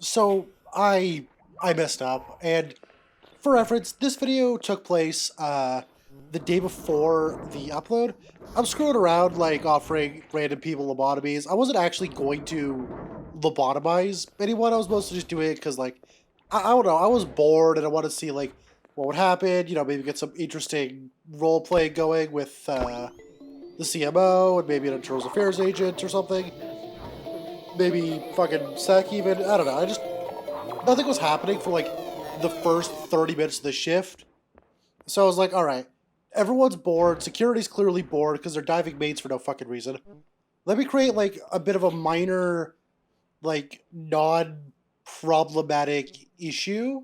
So I messed up, and for reference, this video took place the day before the upload. I'm screwing around like offering random people lobotomies. I wasn't actually going to lobotomize anyone. I was mostly just doing it because like I don't know. I was bored and I wanted to see like what would happen. You know, maybe get some interesting role play going with the CMO and maybe an internal affairs agent or something. Maybe fucking Sec even. I don't know. I just nothing was happening for like the first 30 minutes of the shift. So I was like, all right, everyone's bored. Security's clearly bored because they're diving mates for no fucking reason. Let me create like a bit of a minor, like non-problematic issue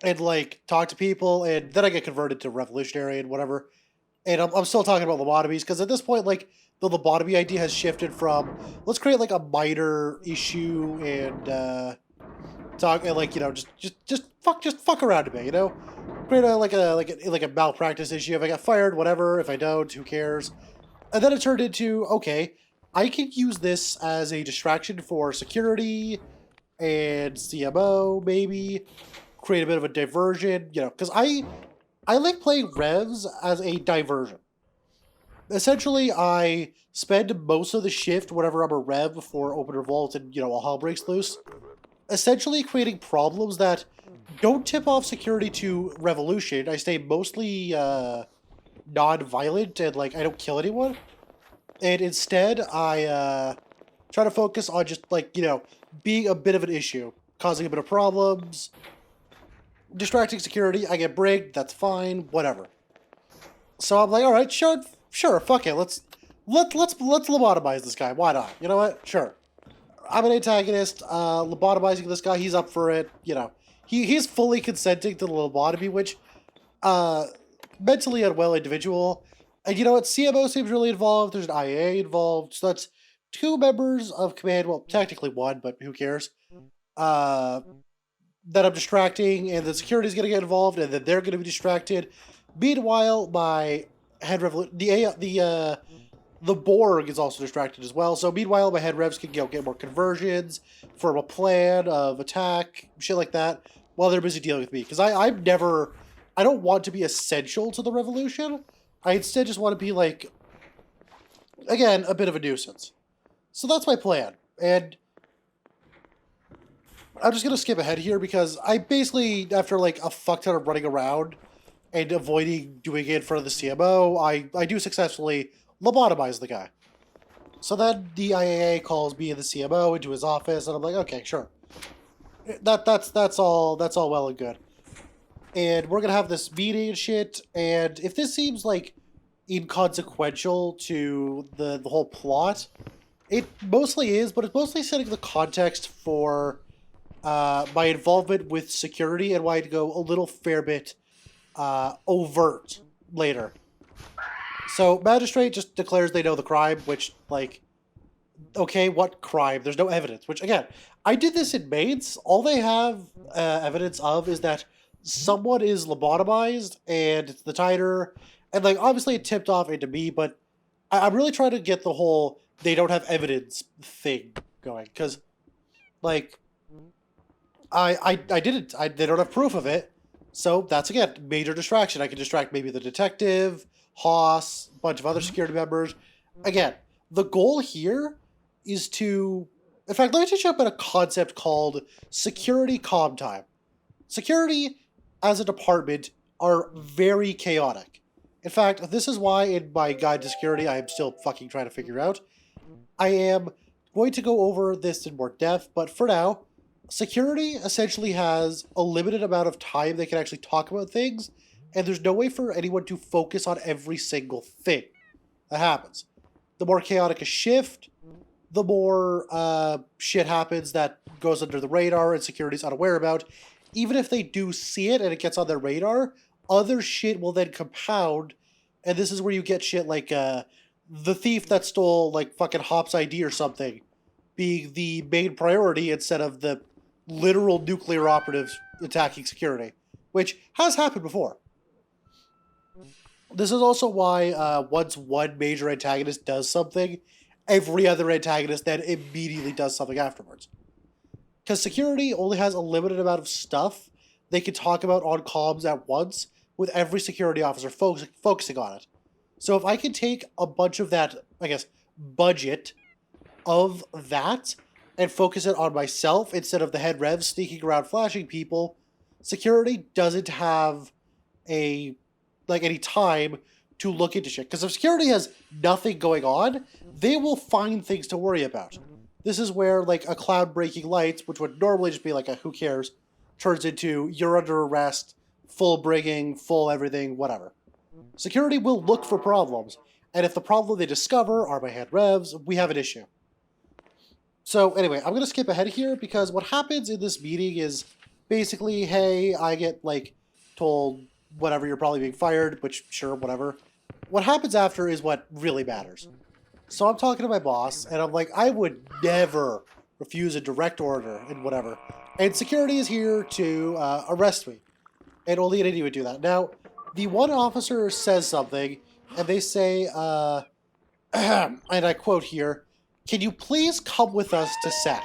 and like talk to people, and then I get converted to revolutionary and whatever. And I'm still talking about lobotomies because at this point, like the lobotomy idea has shifted from let's create like a minor issue and talk and like just fuck around a bit, you know, create a malpractice issue. If I got fired, whatever. If I don't, who cares? And then it turned into okay, I can use this as a distraction for security and CMO, maybe create a bit of a diversion, you know, because I like playing revs as a diversion. Essentially, I spend most of the shift whenever I'm a rev before open revolt and you know all hell breaks loose essentially creating problems that don't tip off security to revolution. I stay mostly non-violent and like I don't kill anyone, and instead I try to focus on just like you know being a bit of an issue, causing a bit of problems, distracting security. I get brigged. That's fine. Whatever. So I'm like, all right, sure, fuck it. Let's lobotomize this guy. Why not? You know what? Sure. I'm an antagonist. Lobotomizing this guy, he's up for it. You know, he's fully consenting to the lobotomy, which uh, mentally unwell individual. And you know what? CMO seems really involved. There's an IA involved. So that's two members of command. Well, technically one, but who cares? Uh, that I'm distracting, and the security's going to get involved, and then they're going to be distracted. Meanwhile, my head the Borg is also distracted as well. So meanwhile, my head revs can get more conversions, form a plan of attack, shit like that, while they're busy dealing with me. Because I don't want to be essential to the revolution. I instead just want to be like, again, a bit of a nuisance. So that's my plan. And I'm just going to skip ahead here because I basically, after like a fuck ton of running around and avoiding doing it in front of the CMO, I do successfully lobotomize the guy. So then the IAA calls me and the CMO into his office, and I'm like, okay, sure. That's all well and good. And we're gonna have this meeting and shit. And if this seems like inconsequential to the whole plot, it mostly is. But it's mostly setting the context for my involvement with security and why I'd go a little fair bit overt later. So magistrate just declares they know the crime, which like okay, what crime? There's no evidence. Which again, I did this in Mainz. All they have evidence of is that someone is lobotomized and it's the titer, and like obviously it tipped off into me, but I'm really trying to get the whole they don't have evidence thing going because like I didn't. They don't have proof of it. So that's again major distraction. I can distract maybe the detective, Haas, a bunch of other security members. Again, the goal here is to. In fact, let me teach you about a concept called security calm time. Security, as a department, are very chaotic. In fact, this is why in my guide to security, I am still fucking trying to figure out. I am going to go over this in more depth, but for now, security essentially has a limited amount of time they can actually talk about things, and there's no way for anyone to focus on every single thing that happens. The more chaotic a shift, the more shit happens that goes under the radar and security's unaware about. Even if they do see it and it gets on their radar, other shit will then compound, and this is where you get shit like the thief that stole like fucking Hop's ID or something being the main priority instead of the literal nuclear operatives attacking security, which has happened before. This is also why once one major antagonist does something, every other antagonist then immediately does something afterwards. Because security only has a limited amount of stuff they can talk about on comms at once, with every security officer focusing on it. So if I can take a bunch of that, I guess, budget of that and focus it on myself instead of the head rev sneaking around flashing people, security doesn't have any time to look into shit. Because if security has nothing going on, they will find things to worry about. This is where like a cloud breaking lights, which would normally just be like a who cares, turns into you're under arrest, full brigging, full everything, whatever. Security will look for problems, and if the problem they discover are my head revs, we have an issue. So anyway, I'm going to skip ahead here because what happens in this meeting is basically, hey, I get like told whatever, you're probably being fired, which sure, whatever. What happens after is what really matters. So I'm talking to my boss, and I'm like, I would never refuse a direct order and whatever. And security is here to arrest me. And only an idiot would do that. Now, the one officer says something, and they say, and I quote here, "Can you please come with us to SEC?"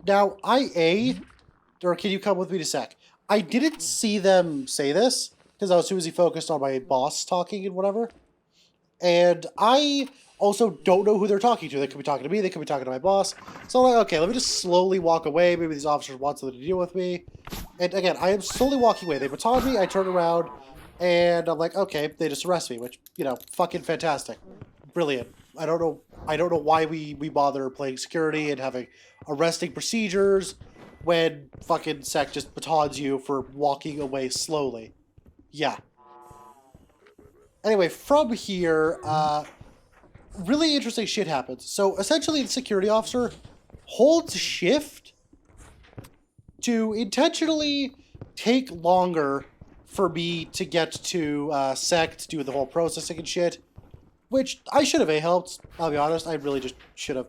Now, or can you come with me to SEC? I didn't see them say this, because I was too busy focused on my boss talking and whatever. And I also don't know who they're talking to. They could be talking to me, they could be talking to my boss. So I'm like, okay, let me just slowly walk away. Maybe these officers want something to deal with me. And again, I am slowly walking away. They baton me, I turn around, and I'm like, okay, they just arrest me, which, you know, fucking fantastic. Brilliant. I don't know why we bother playing security and having arresting procedures when fucking SEC just batons you for walking away slowly. Yeah. Anyway, from here, really interesting shit happens. So essentially, the security officer holds shift to intentionally take longer for me to get to SEC to do the whole processing and shit, which I should have A-helped. I'll be honest, I really just should have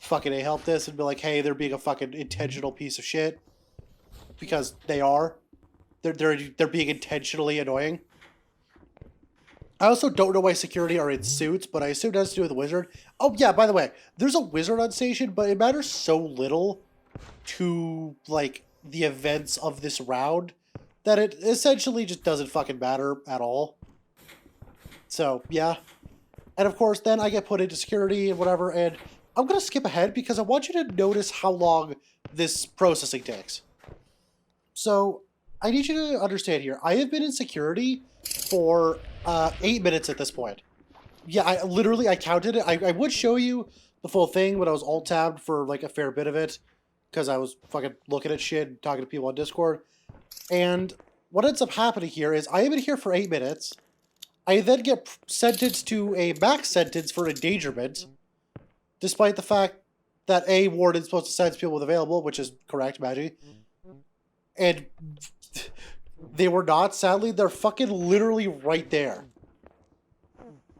fucking A-helped this and be like, hey, they're being a fucking intentional piece of shit, because they are. They're being intentionally annoying. I also don't know why security are in suits, but I assume it has to do with the wizard. Oh, yeah, by the way, there's a wizard on station, but it matters so little to, like, the events of this round that it essentially just doesn't fucking matter at all. So, yeah. And, of course, then I get put into security and whatever, and I'm going to skip ahead because I want you to notice how long this processing takes. So, I need you to understand here, I have been in security for 8 minutes at this point. Yeah, I counted it. I would show you the full thing, but I was alt-tabbed for like a fair bit of it because I was fucking looking at shit and talking to people on Discord. And what ends up happening here is I have been here for 8 minutes. I then get sentenced to a max sentence for endangerment, despite the fact that a warden's supposed to sentence people with available, which is correct, Maggie. And they were not, sadly. They're fucking literally right there.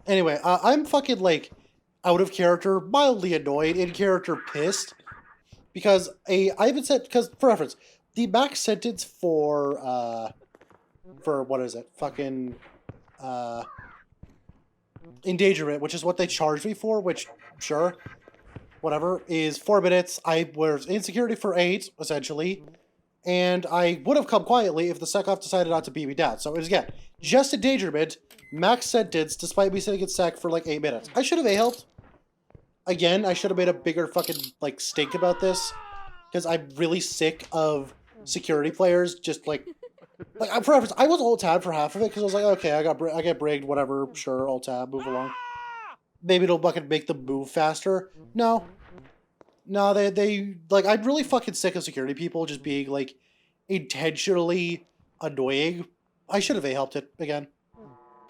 Anyway, I'm fucking, like, out of character, mildly annoyed, in character pissed. Because I haven't said, because, for reference, the max sentence for what is it? Fucking, endangerment, which is what they charged me for, which, sure, whatever, is 4 minutes. I was in security for 8, essentially. And I would have come quietly if the SecOff decided not to beat me down. So it was, again, just endangerment, max sentence, despite me sitting in sec for like 8 minutes. I should have A-helped. Again, I should have made a bigger fucking, like, stink about this. Because I'm really sick of security players just, like, for reference, I was alt-tab for half of it, because I was like, okay, I get brigged, whatever, sure, alt-tab, move along. Maybe it'll fucking make them move faster. No, they like, I'm really fucking sick of security people just being, like, intentionally annoying. I should have A-helped it again,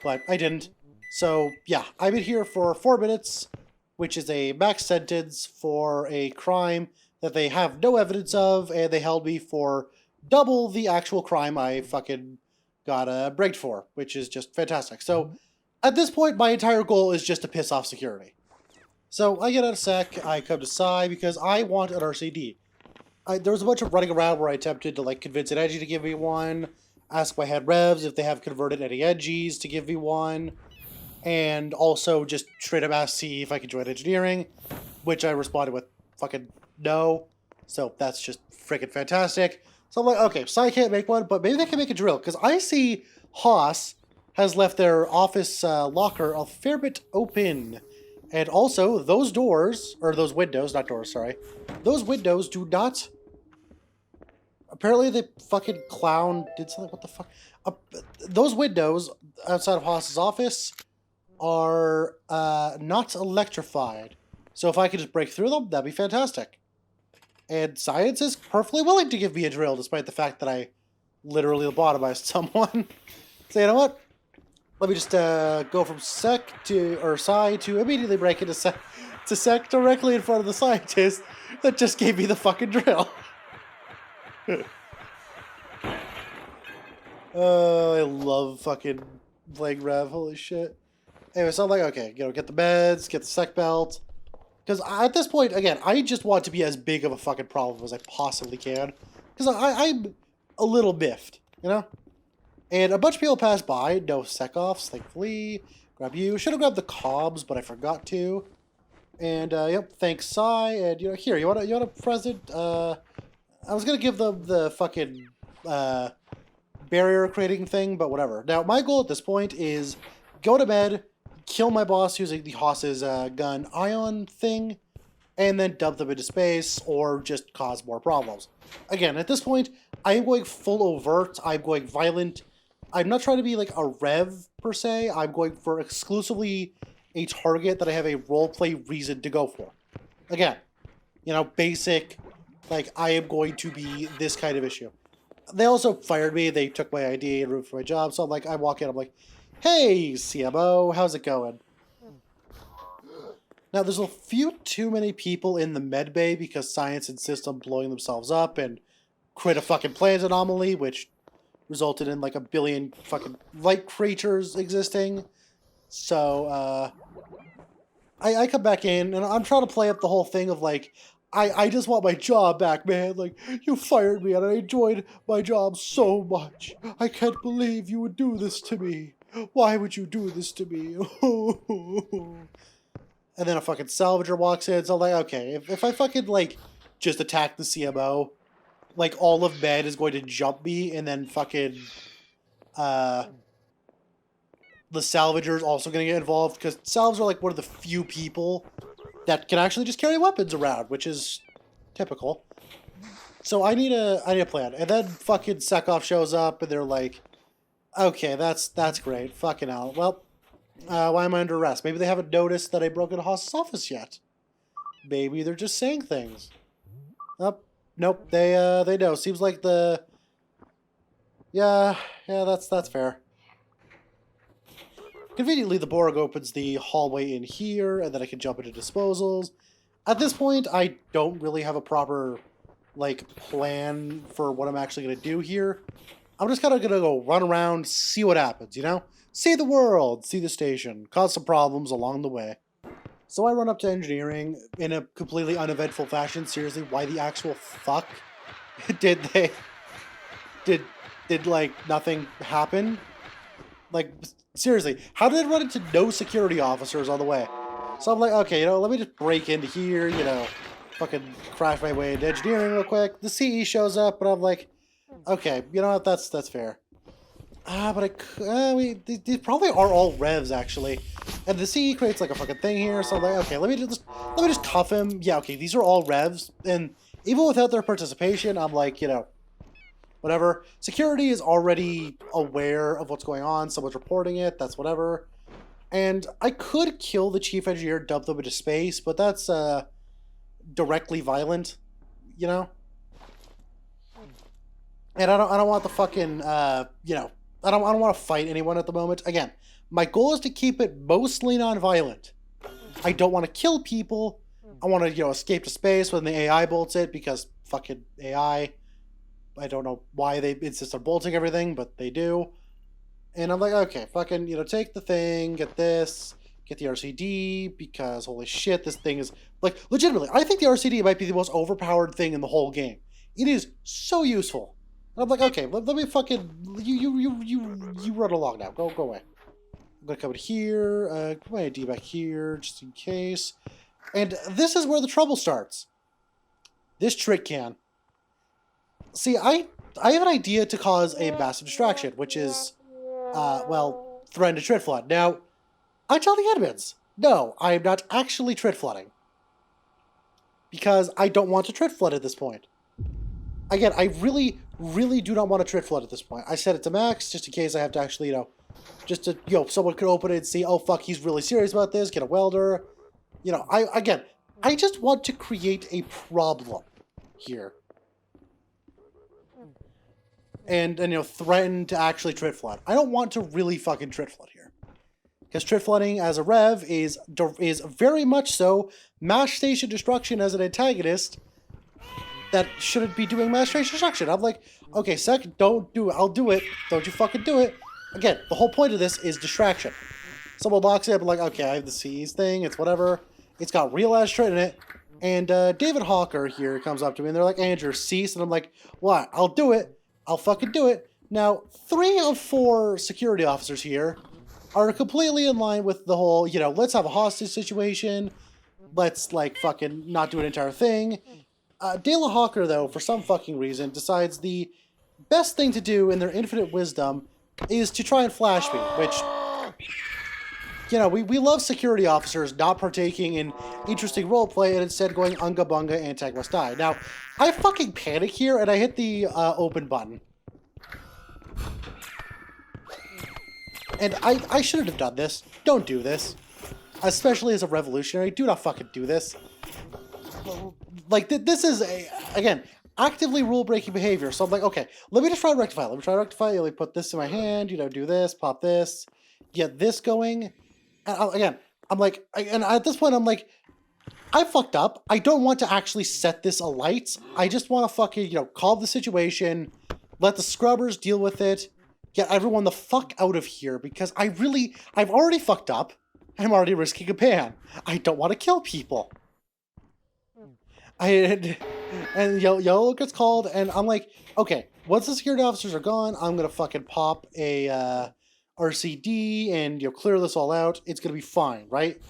but I didn't. So, yeah, I've been here for 4 minutes, which is a max sentence for a crime that they have no evidence of, and they held me for double the actual crime I fucking got brigged for, which is just fantastic. So, at this point, my entire goal is just to piss off security. So I get out of sec, I come to Psy because I want an RCD. There was a bunch of running around where I attempted to like convince an Edgy to give me one, ask my head revs if they have converted any Edgies to give me one, and also just straight up ask C if I could join engineering, which I responded with fucking no. So that's just freaking fantastic. So I'm like, okay, so I can't make one, but maybe they can make a drill. Because I see Haas has left their office locker a fair bit open. And also, those doors, or those windows, not doors, sorry. Those windows do not... Apparently the fucking clown did something, what the fuck? Those windows outside of Haas's office are not electrified. So if I could just break through them, that'd be fantastic. And science is perfectly willing to give me a drill, despite the fact that I literally lobotomized someone. So you know what? Let me just go from sec to, or psi to immediately break into sec directly in front of the scientist that just gave me the fucking drill. Oh, I love fucking playing Rev. Holy shit. Anyway, so I'm like, okay, you know, get the meds, get the sec belt. Because at this point, again, I just want to be as big of a fucking problem as I possibly can. Because I'm a little biffed, you know? And a bunch of people pass by, no sec-offs, thankfully. Grab you. Should have grabbed the cobs, but I forgot to. And, yep, thanks, Sai. And, you know, here, you want a present? I was going to give them the fucking barrier creating thing, but whatever. Now, my goal at this point is go to bed, kill my boss using the Haas's gun ion thing, and then dump them into space or just cause more problems. Again, at this point, I am going full overt. I'm going violent. I'm not trying to be like a Rev per se. I'm going for exclusively a target that I have a roleplay reason to go for. Again, you know, basic, like I am going to be this kind of issue. They also fired me. They took my ID and room for my job. So I'm like, I walk in, I'm like, hey, CMO, how's it going? Now, there's a few too many people in the med bay because science insists on blowing themselves up and create a fucking plant anomaly, which resulted in like a billion fucking light creatures existing. So, I come back in and I'm trying to play up the whole thing of like, I just want my job back, man. Like, you fired me and I enjoyed my job so much. I can't believe you would do this to me. Why would you do this to me? And then a fucking salvager walks in, so I'm like, okay, if I fucking, like, just attack the CMO, like, all of med is going to jump me, and then fucking, the salvager's also going to get involved, because salvs are, like, one of the few people that can actually just carry weapons around, which is typical. So I need a plan. And then fucking Sekov shows up, and they're like, okay, that's great. Fucking hell. Well, why am I under arrest? Maybe they haven't noticed that I broke into Haas's office yet. Maybe they're just saying things. Oh, nope, they know. Seems like yeah, that's fair. Conveniently, the Borg opens the hallway in here, and then I can jump into disposals. At this point, I don't really have a proper, like, plan for what I'm actually going to do here. I'm just kind of going to go run around, see what happens, you know? See the world, see the station, cause some problems along the way. So I run up to engineering in a completely uneventful fashion. Seriously, why the actual fuck did like nothing happen? Like, seriously, how did I run into no security officers on the way? So I'm like, okay, you know, let me just break into here, you know, fucking crash my way into engineering real quick. The CE shows up, and I'm like, okay, you know what, that's fair. But these probably are all revs, actually. And the CE creates, like, a fucking thing here, so I'm like, okay, let me just cuff him. Yeah, okay, these are all revs, and even without their participation, I'm like, you know, whatever. Security is already aware of what's going on, someone's reporting it, that's whatever. And I could kill the chief engineer, dump them into space, but that's, directly violent, you know? And I don't want the fucking, you know, I don't want to fight anyone at the moment. Again, my goal is to keep it mostly non-violent. I don't want to kill people. I want to, you know, escape to space when the AI bolts it, because fucking AI. I don't know why they insist on bolting everything, but they do. And I'm like, okay, fucking, you know, take the thing, get this, get the RCD, because holy shit, this thing is, like, legitimately, I think the RCD might be the most overpowered thing in the whole game. It is so useful. And I'm like, okay, let me fucking, you run along now. Go away. I'm gonna come in here, put my ID back here, just in case. And this is where the trouble starts. This trick can. See, I have an idea to cause a massive distraction, which is, well, threaten to trit flood. Now, I tell the admins, no, I am not actually trit flooding. Because I don't want to trit flood at this point. Again, I really, really do not want to trit flood at this point. I set it to max just in case I have to actually, just to, someone could open it and see, oh, fuck, he's really serious about this, get a welder. I just want to create a problem here. And threaten to actually trit flood. I don't want to really fucking trit flood here. Because trit flooding as a rev is very much so mash station destruction as an antagonist that shouldn't be doing mass station destruction. I'm like, okay, second, don't do it. I'll do it. Don't you fucking do it. Again, the whole point of this is distraction. Someone locks it up and like, okay, I have the C's thing. It's whatever. It's got real ass shit in it. And David Hawker here comes up to me and they're like, Andrew, cease. And I'm like, what? I'll do it. I'll fucking do it. Now, 3 of 4 security officers here are completely in line with the whole, let's have a hostage situation. Let's, like, fucking not do an entire thing. Dayla Hawker, though, for some fucking reason, decides the best thing to do in their infinite wisdom is to try and flash me, which, we love security officers not partaking in interesting roleplay and instead going unga bunga and tag must die. Now, I fucking panic here and I hit the open button. And I shouldn't have done this. Don't do this. Especially as a revolutionary. Do not fucking do this. Like, this is, again, actively rule-breaking behavior. So I'm like, okay, let me just try to rectify it. Let me try to rectify it. Like, put this in my hand, do this, pop this, get this going. And again, I'm like, and at this point, I'm like, I fucked up. I don't want to actually set this alight. I just want to fucking, calm the situation, let the scrubbers deal with it, get everyone the fuck out of here because I've already fucked up. I'm already risking a ban. I don't want to kill people. And yellow gets called, and I'm like, okay, once the security officers are gone, I'm gonna fucking pop a RCD and clear this all out. It's gonna be fine, right?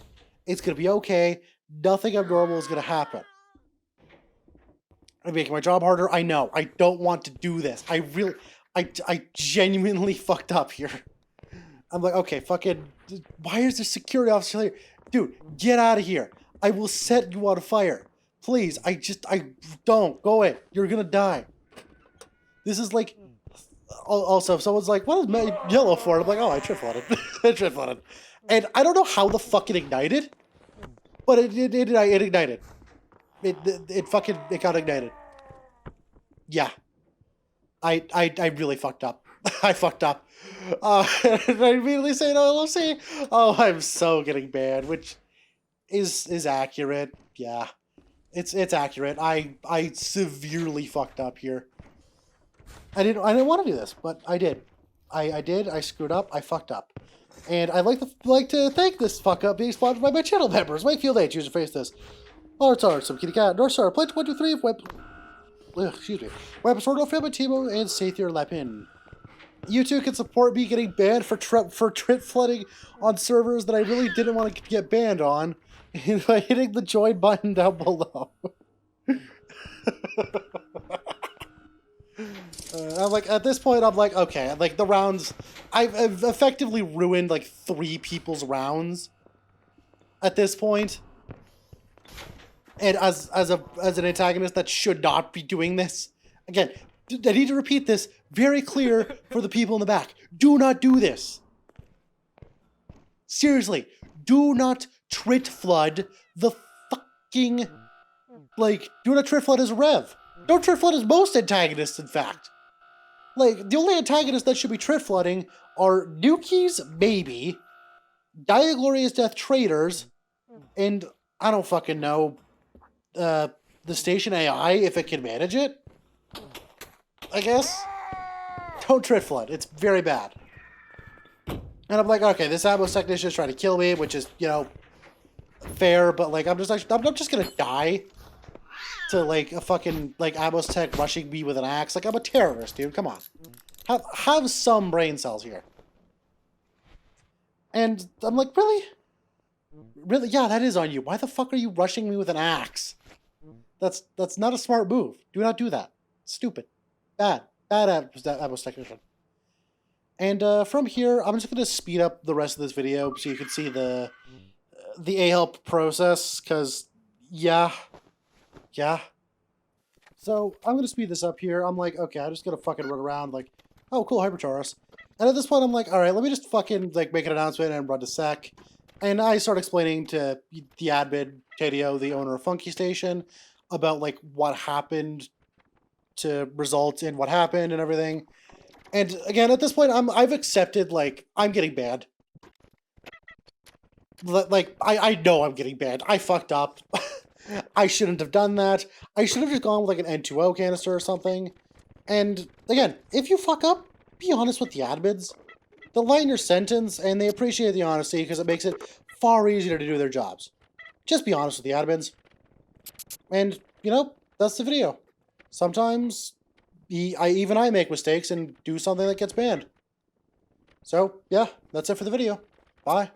It's gonna be okay. Nothing abnormal is gonna happen. I'm making my job harder. I know. I don't want to do this. I genuinely fucked up here. I'm like, okay, fucking, why is there security officer here? Dude, get out of here. I will set you on fire. Please, I don't. Go away. You're gonna die. This is like, also, if someone's like, what is yellow for? I'm like, oh, I trit flooded. I trit flooded. And I don't know how the fuck it ignited, but it ignited. It got ignited. Yeah. I really fucked up. I fucked up. And I immediately say no LOC. Oh, I'm so getting banned, which is accurate. Yeah. It's accurate. I severely fucked up here. I didn't want to do this, but I did. I did. I screwed up. I fucked up. And I'd like to thank this fuck up being sponsored by my channel members. Wakefield H, user face this. Artsar, some kitty cat, North Star, Plate 123, excuse me. Web Sword, Family Timo, and Sathier Lepin. You two can support me getting banned for trit flooding on servers that I really didn't want to get banned on by hitting the join button down below. I'm like, at this point, I'm like, okay, like the rounds, I've effectively ruined like 3 people's rounds at this point. And as an antagonist that should not be doing this, again, I need to repeat this very clear for the people in the back. Do not do this. Seriously, do not trit flood the fucking, like, do not trit flood as a rev. Don't trit flood as most antagonists, in fact. Like, the only antagonists that should be trit flooding are Nukies, maybe, Dire Glorious Death Traders, and I don't fucking know, the station AI, if it can manage it, I guess. Don't trit flood. It's very bad. And I'm like, okay, this Atmos technician is trying to kill me, which is, fair, but like, I'm just gonna die to like a fucking like Atmos tech rushing me with an axe. Like, I'm a terrorist, dude. Come on, have some brain cells here. And I'm like, really? Yeah, that is on you. Why the fuck are you rushing me with an axe? That's not a smart move. Do not do that. Stupid. Bad Atmos technician. And from here, I'm just gonna speed up the rest of this video so you can see the A-help process, because yeah. So I'm gonna speed this up here. I'm like, okay, I'm just gonna fucking run around like, oh cool, Hypertaurus. And at this point I'm like, alright, let me just fucking like make an announcement and run to sec. And I start explaining to the admin, Tadio, the owner of Funky Station, about like what happened to result in what happened and everything. And again, at this point, I've accepted, like, I'm getting banned. Like, I know I'm getting banned. I fucked up. I shouldn't have done that. I should have just gone with, like, an N2O canister or something. And, again, if you fuck up, be honest with the admins. They'll lighten your sentence, and they appreciate the honesty because it makes it far easier to do their jobs. Just be honest with the admins. And, you know, that's the video. Sometimes even I make mistakes and do something that gets banned. So, yeah, that's it for the video. Bye.